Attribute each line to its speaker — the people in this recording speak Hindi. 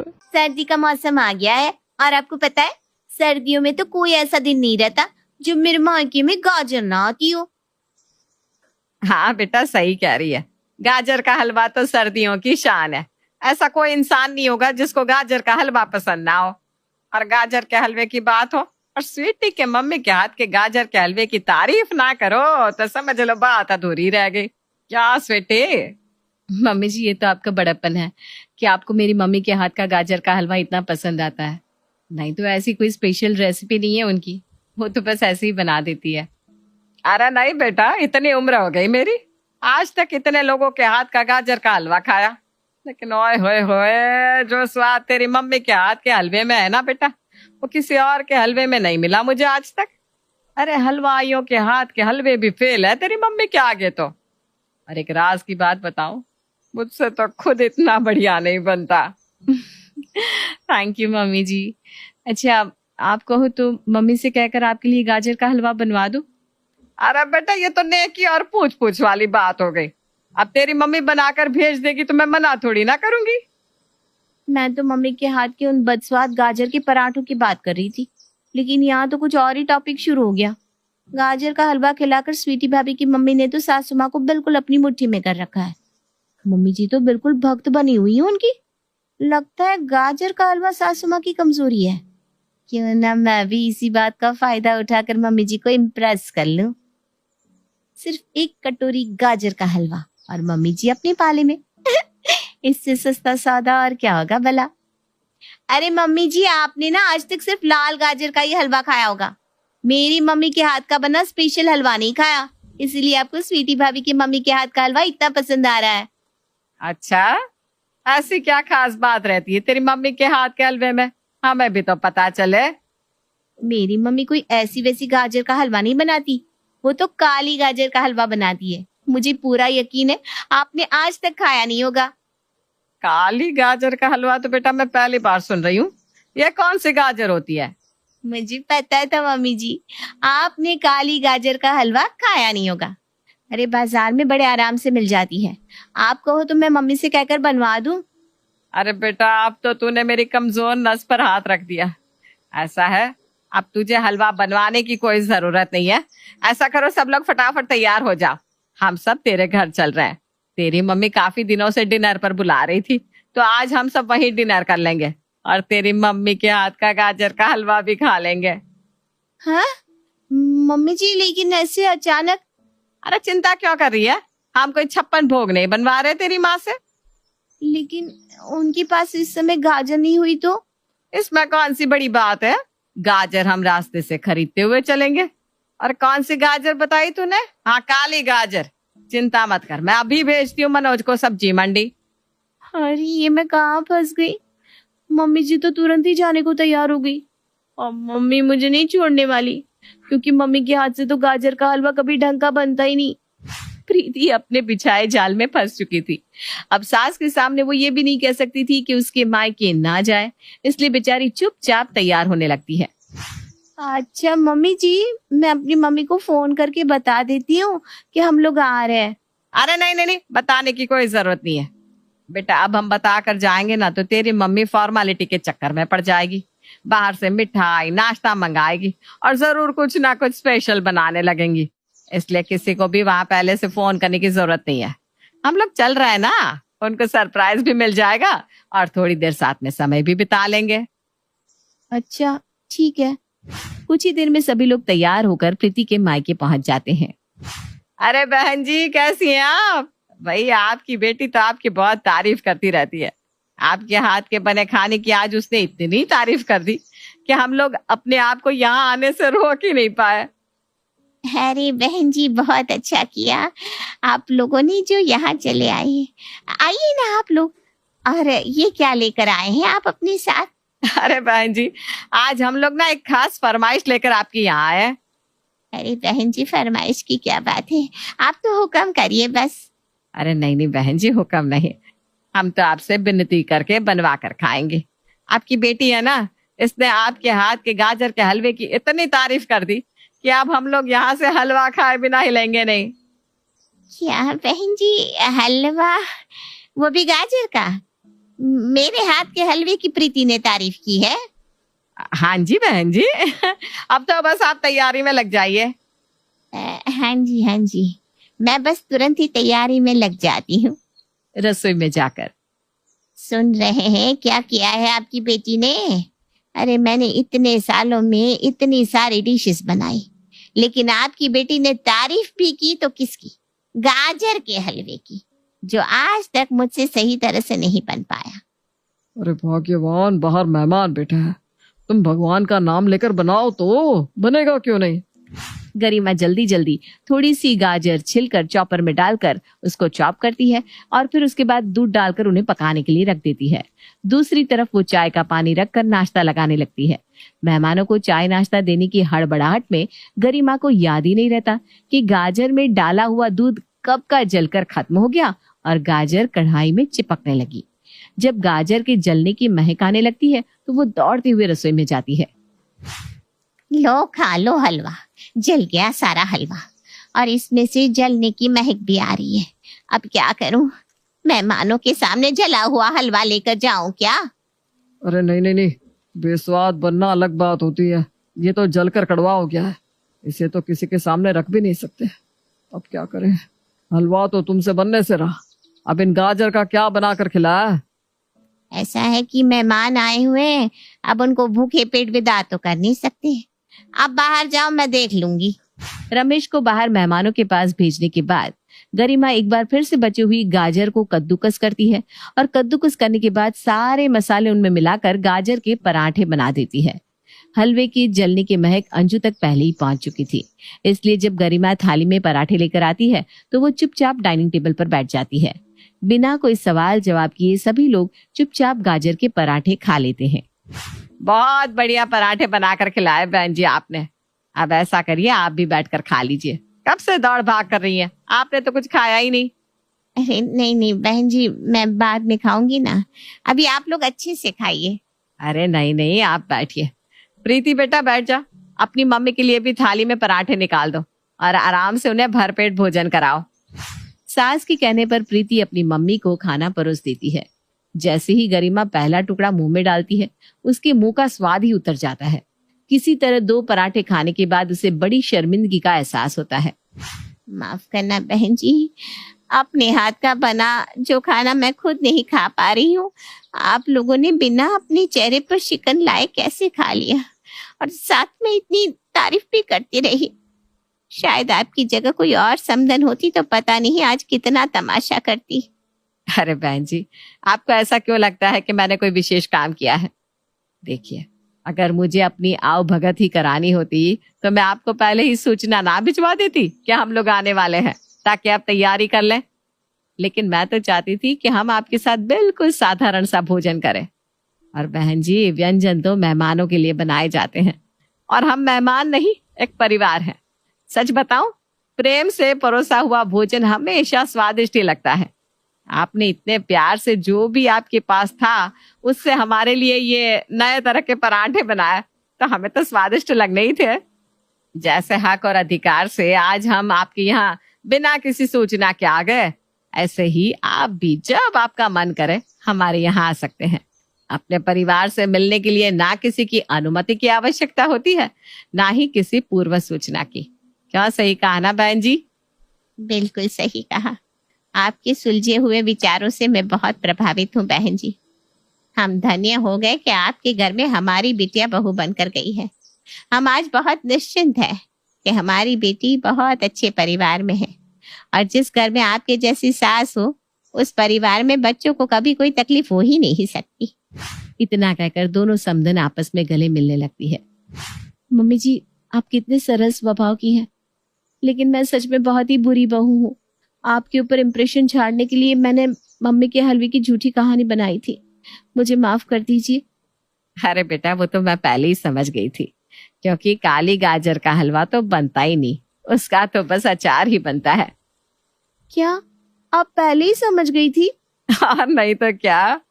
Speaker 1: सर्दी का मौसम आ गया है और आपको पता है सर्दियों में तो कोई ऐसा दिन नहीं रहता जो मेरे मायके में गाजर ना आती हो।
Speaker 2: हाँ बेटा, सही कह रही है। गाजर का हलवा तो सर्दियों की शान है। ऐसा कोई इंसान नहीं होगा जिसको गाजर का हलवा पसंद ना हो। और गाजर के हलवे की बात हो और स्वीटी के मम्मी के हाथ के गाजर के हलवे की तारीफ ना करो तो समझ लो बात अधूरी रह गई। क्या स्वीटी?
Speaker 3: मम्मी जी, ये तो आपका बड़प्पन है कि आपको मेरी मम्मी के हाथ का गाजर का हलवा इतना पसंद आता है। नहीं तो ऐसी कोई स्पेशल रेसिपी नहीं है उनकी, वो तो बस ऐसे ही बना देती है।
Speaker 2: अरे नहीं बेटा, इतनी उम्र हो गई मेरी, आज तक इतने लोगों के हाथ का गाजर का हलवा खाया, लेकिन ओए होए होए, जो स्वाद तेरी मम्मी के हाथ के हलवे में है ना बेटा, वो किसी और के हलवे में नहीं मिला मुझे आज तक। अरे हलवाइयों के हाथ के हलवे भी फेल है तेरी मम्मी के आगे तो। और एक राज की बात बताऊं, मुझसे तो खुद इतना बढ़िया नहीं बनता।
Speaker 3: थैंक यू मम्मी जी। अच्छा, आप कहो तो मम्मी से कहकर आपके लिए गाजर का हलवा बनवा दूं?
Speaker 2: अरे बेटा, ये तो नेकी और पूछ पूछ वाली बात हो गई। अब तेरी मम्मी बनाकर भेज देगी तो मैं मना थोड़ी ना करूंगी।
Speaker 1: मैं तो मम्मी के हाथ के उन बदस्वाद गाजर के पराठों की बात कर रही थी, लेकिन यहाँ तो कुछ और ही टॉपिक शुरू हो गया। गाजर का हलवा खिलाकर स्वीटी भाभी की मम्मी ने तो सासू माँ को बिल्कुल अपनी मुट्ठी में कर रखा है। मम्मी जी तो बिल्कुल भक्त बनी हुई है उनकी। लगता है गाजर का हलवा सासू माँ की कमजोरी है। क्यों ना मैं भी इसी बात का फायदा उठाकर मम्मी जी को इम्प्रेस कर लूं। सिर्फ एक कटोरी गाजर का हलवा और मम्मी जी अपने पाले में। इससे सस्ता सौदा और क्या होगा भला। अरे मम्मी जी, आपने ना आज तक सिर्फ लाल गाजर का ही हलवा खाया होगा। मेरी मम्मी के हाथ का बना स्पेशल हलवा नहीं खाया, इसीलिए आपको स्वीटी भाभी की मम्मी के हाथ का हलवा इतना पसंद आ रहा है।
Speaker 2: अच्छा, ऐसी क्या खास बात रहती है तेरी मम्मी के हाथ के हलवे में, हमें भी तो पता चले।
Speaker 1: मेरी मम्मी कोई ऐसी वैसी गाजर का हलवा नहीं बनाती, वो तो काली गाजर का हलवा बनाती है। मुझे पूरा यकीन है आपने आज तक खाया नहीं होगा।
Speaker 2: काली गाजर का हलवा तो बेटा मैं पहली बार सुन रही हूँ। ये कौन सी गाजर होती है?
Speaker 1: मुझे पता था मम्मी जी, आपने काली गाजर का हलवा खाया नहीं होगा। अरे बाजार में बड़े आराम से मिल जाती है, आप कहो तो मैं मम्मी से कहकर बनवा दूं।
Speaker 2: अरे बेटा, अब तो तूने मेरी कमजोर नस पर हाथ रख दिया। ऐसा है, अब तुझे हलवा बनवाने की कोई जरूरत नहीं है। ऐसा करो, सब लोग फटाफट तैयार हो जाओ, हम सब तेरे घर चल रहे हैं। तेरी मम्मी काफी दिनों से डिनर पर बुला रही थी, तो आज हम सब वहीं डिनर कर लेंगे और तेरी मम्मी के हाथ का गाजर का हलवा भी खा लेंगे।
Speaker 1: हाँ मम्मी जी, लेकिन ऐसे अचानक?
Speaker 2: अरे चिंता क्यों कर रही है, हम कोई 56 भोग नहीं बनवा रहे तेरी माँ से।
Speaker 1: लेकिन उनके पास इस समय गाजर नहीं हुई तो?
Speaker 2: इसमें कौन सी बड़ी बात है, गाजर हम रास्ते से खरीदते हुए चलेंगे। और कौन सी गाजर बताई तूने? हाँ, काली गाजर। चिंता मत कर, मैं अभी भेजती हूँ मनोज को सब्जी मंडी।
Speaker 1: अरे ये मैं कहाँ फंस गई। मम्मी जी तो तुरंत ही जाने को तैयार हो गई और मम्मी मुझे नहीं छोड़ने वाली, क्योंकि मम्मी के हाथ से तो गाजर का हलवा कभी ढंग का बनता ही नहीं।
Speaker 3: प्रीति अपने बिछाए जाल में फंस चुकी थी। अब सास के सामने वो ये भी नहीं कह सकती थी कि उसके मायके ना जाए, इसलिए बेचारी चुपचाप तैयार होने लगती है।
Speaker 1: अच्छा मम्मी जी, मैं अपनी मम्मी को फोन करके बता देती हूँ कि हम लोग आ रहे हैं।
Speaker 2: अरे नहीं नहीं नहीं, बताने की कोई जरूरत नहीं है बेटा। अब हम बता कर जाएंगे ना तो तेरी मम्मी फॉर्मेलिटी के चक्कर में पड़ जाएगी, बाहर से मिठाई नाश्ता मंगाएगी और जरूर कुछ ना कुछ स्पेशल बनाने लगेंगी। इसलिए किसी को भी वहां पहले से फोन करने की जरूरत नहीं है। हम लोग चल रहे हैं ना, उनको सरप्राइज भी मिल जाएगा और थोड़ी देर साथ में समय भी बिता लेंगे।
Speaker 1: अच्छा ठीक है।
Speaker 3: कुछ ही देर में सभी लोग तैयार होकर प्रीति के मायके पहुंच जाते हैं।
Speaker 2: अरे बहन जी, कैसी हैं आप? भाई आपकी बेटी तो आपकी बहुत तारीफ करती रहती है। आपके हाथ के बने खाने की आज उसने इतनी तारीफ कर दी कि हम लोग अपने आप को यहाँ आने से रोक ही नहीं पाए।
Speaker 1: अरे बहन जी, बहुत अच्छा किया आप लोगों ने जो यहाँ चले आए। आइए ना आप लोग। और ये क्या लेकर आए हैं आप अपने साथ?
Speaker 2: अरे बहन जी, आज हम लोग ना एक खास फरमाइश लेकर आपके यहाँ आए हैं।
Speaker 1: अरे बहन जी, फरमाइश की क्या बात है, आप तो हुक्म करिए बस।
Speaker 2: अरे नहीं नहीं बहन जी, हुक्म नहीं, हम तो आपसे विनती करके बनवा कर खाएंगे। आपकी बेटी है ना, इसने आपके हाथ के गाजर के हलवे की इतनी तारीफ कर दी कि अब हम लोग यहाँ से हलवा खाए बिना हिलेंगे नहीं।
Speaker 1: क्या बहन जी, हलवा वो भी गाजर का? मेरे हाथ के हलवे की प्रीति ने तारीफ की है।
Speaker 2: हाँ जी बहन जी। अब तो बस आप तैयारी में लग जाइए।
Speaker 1: हाँ जी हाँ जी, मैं बस तुरंत ही तैयारी में लग जाती हूँ।
Speaker 3: रसोई में जाकर।
Speaker 1: सुन रहे हैं क्या किया है आपकी बेटी ने? अरे मैंने इतने सालों में इतनी सारी डिशेस बनाई, लेकिन आपकी बेटी ने तारीफ भी की तो किसकी? गाजर के हलवे की, जो आज तक मुझसे सही तरह से नहीं बन पाया।
Speaker 2: अरे भाग्यवान, बाहर मेहमान बैठे हैं, तुम भगवान का नाम लेकर बनाओ तो बनेगा क्यों नहीं।
Speaker 3: गरिमा जल्दी जल्दी थोड़ी सी गाजर छिलकर चॉपर में डालकर उसको चॉप करती है और फिर उसके बाद दूध डालकर उन्हें पकाने के लिए रख देती है। दूसरी तरफ वो चाय का पानी रखकर नाश्ता लगाने लगती है। मेहमानों को चाय नाश्ता देने की हड़बड़ाहट में गरिमा को याद ही नहीं रहता कि गाजर में डाला हुआ दूध कब का जलकर खत्म हो गया और गाजर कढ़ाई में चिपकने लगी। जब गाजर के जलने की महक आने लगती है तो वो दौड़ते हुए रसोई में जाती है।
Speaker 1: लो खा लो हलवा। जल गया सारा हलवा और इसमें से जलने की महक भी आ रही है। अब क्या करूं? मेहमानों के सामने जला हुआ हलवा लेकर जाऊं क्या?
Speaker 2: अरे नहीं नहीं नहीं, बेस्वाद बनना अलग बात होती है, ये तो जलकर कड़वा हो गया है, इसे तो किसी के सामने रख भी नहीं सकते। अब क्या करें, हलवा तो तुमसे बनने से रहा, अब इन गाजर का क्या बनाकर खिलाया।
Speaker 1: ऐसा है कि मेहमान आए हुए हैं, अब उनको भूखे पेट विदा तो कर नहीं सकते। आप बाहर जाओ, मैं देख लूंगी।
Speaker 3: रमेश को बाहर मेहमानों के पास भेजने के बाद गरिमा एक बार फिर से बची हुई गाजर को कद्दूकस करती है और कद्दूकस करने के बाद सारे मसाले उनमें मिलाकर गाजर के पराठे बना देती है। हलवे की जलने की महक अंजू तक पहले ही पहुंच चुकी थी, इसलिए जब गरिमा थाली में पराठे लेकर आती है तो वो चुपचाप डाइनिंग टेबल पर बैठ जाती है। बिना कोई सवाल जवाब किए सभी लोग चुपचाप गाजर के पराठे खा लेते हैं।
Speaker 2: बहुत बढ़िया पराठे बनाकर खिलाए बहन जी आपने। अब ऐसा करिए, आप भी बैठकर खा लीजिए। कब से दौड़ भाग कर रही हैं? आपने तो कुछ खाया ही नहीं।
Speaker 1: अरे नहीं नहीं बहन जी, मैं बाद में खाऊंगी ना, अभी आप लोग अच्छे से खाइए।
Speaker 2: अरे नहीं नहीं, आप बैठिए। प्रीति बेटा बैठ जा, अपनी मम्मी के लिए भी थाली में पराठे निकाल दो और आराम से उन्हें भरपेट भोजन कराओ।
Speaker 3: सास के कहने पर प्रीति अपनी मम्मी को खाना परोस देती है। जैसे ही गरिमा पहला टुकड़ा मुंह में डालती है, उसके मुंह का स्वाद ही उतर जाता है। किसी तरह 2 पराठे खाने के बाद उसे बड़ी शर्मिंदगी का एहसास होता है।
Speaker 1: माफ करना बहन जी, अपने हाथ का बना जो खाना मैं खुद नहीं खा पा रही हूँ, आप लोगों ने बिना अपने चेहरे पर शिकन लाए कैसे खा लिया, और साथ में इतनी तारीफ भी करती रही। शायद आपकी जगह कोई और समधन होती तो पता नहीं आज कितना तमाशा करती।
Speaker 2: अरे बहन जी, आपको ऐसा क्यों लगता है कि मैंने कोई विशेष काम किया है? देखिए, अगर मुझे अपनी आव भगत ही करानी होती तो मैं आपको पहले ही सूचना ना भिजवा देती कि हम लोग आने वाले हैं, ताकि आप तैयारी कर लें। लेकिन मैं तो चाहती थी कि हम आपके साथ बिल्कुल साधारण सा भोजन करें। और बहन जी, व्यंजन तो मेहमानों के लिए बनाए जाते हैं और हम मेहमान नहीं, एक परिवार है। सच बताऊं, प्रेम से परोसा हुआ भोजन हमेशा स्वादिष्ट ही लगता है। आपने इतने प्यार से जो भी आपके पास था उससे हमारे लिए ये नए तरह के पराठे बनाए, तो हमें तो स्वादिष्ट लगने ही थे। जैसे हक और अधिकार से आज हम आपके यहाँ बिना किसी सूचना के आ गए, ऐसे ही आप भी जब आपका मन करे हमारे यहाँ आ सकते हैं। अपने परिवार से मिलने के लिए ना किसी की अनुमति की आवश्यकता होती है, ना ही किसी पूर्व सूचना की। क्या सही कहा ना बहन जी?
Speaker 1: बिल्कुल सही कहा। आपके सुलझे हुए विचारों से मैं बहुत प्रभावित हूँ बहन जी। हम धन्य हो गए कि आपके घर में हमारी बिटिया बहू बनकर गई है। हम आज बहुत निश्चिंत है कि हमारी बेटी बहुत अच्छे परिवार में है, और जिस घर में आपके जैसी सास हो, उस परिवार में बच्चों को कभी कोई तकलीफ हो ही नहीं सकती।
Speaker 3: इतना कहकर दोनों समधन आपस में गले मिलने लगती है। मम्मी जी, आप कितने सरल स्वभाव की हैं, लेकिन मैं सच में बहुत ही बुरी बहू हूँ। आपके ऊपर इम्प्रेशन झाड़ने के लिए मैंने मम्मी के हलवे की झूठी कहानी बनाई थी, मुझे माफ कर दीजिए।
Speaker 2: अरे बेटा, वो तो मैं पहले ही समझ गई थी, क्योंकि काली गाजर का हलवा तो बनता ही नहीं, उसका तो बस अचार ही बनता है।
Speaker 1: क्या आप पहले ही समझ गई थी?
Speaker 2: और नहीं तो क्या।